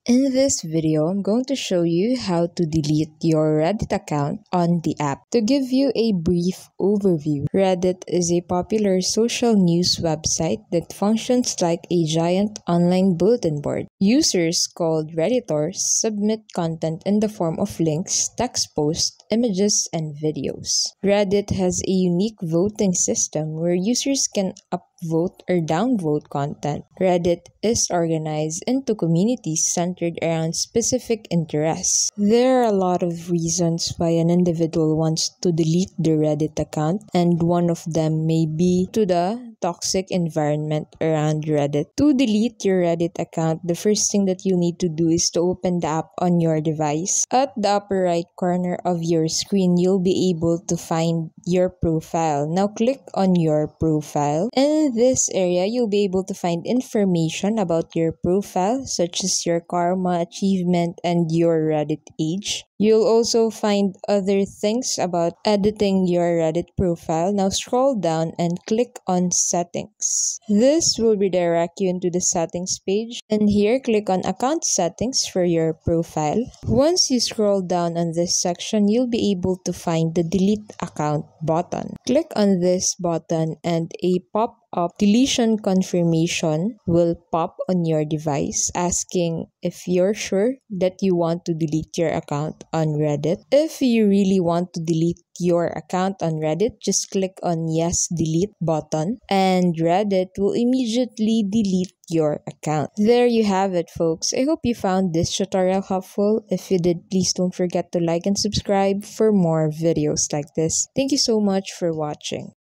In this video, I'm going to show you how to delete your Reddit account on the app. To give you a brief overview, Reddit is a popular social news website that functions like a giant online bulletin board. Users called Redditors submit content in the form of links, text posts, images, and videos. Reddit has a unique voting system where users can upvote or downvote content. Reddit is organized into communities centered around specific interests. There are a lot of reasons why an individual wants to delete their Reddit account, and one of them may be to the toxic environment around Reddit. To delete your Reddit account, the first thing that you need to do is to open the app on your device. At the upper right corner of your screen, you'll be able to find your profile. Now click on your profile. In this area, you'll be able to find information about your profile, such as your karma, achievement, and your Reddit age. You'll also find other things about editing your Reddit profile. Now scroll down and click on settings. This will redirect you into the settings page, and here click on account settings for your profile. Once you scroll down on this section, you'll be able to find the delete account button. Click on this button and a pop-up deletion confirmation will pop on your device asking if you're sure that you want to delete your account on Reddit. If you really want to delete your account on Reddit, just click on yes delete button and Reddit will immediately delete your account. There you have it, folks. I hope you found this tutorial helpful. If you did, please don't forget to like and subscribe for more videos like this. Thank you so much for watching.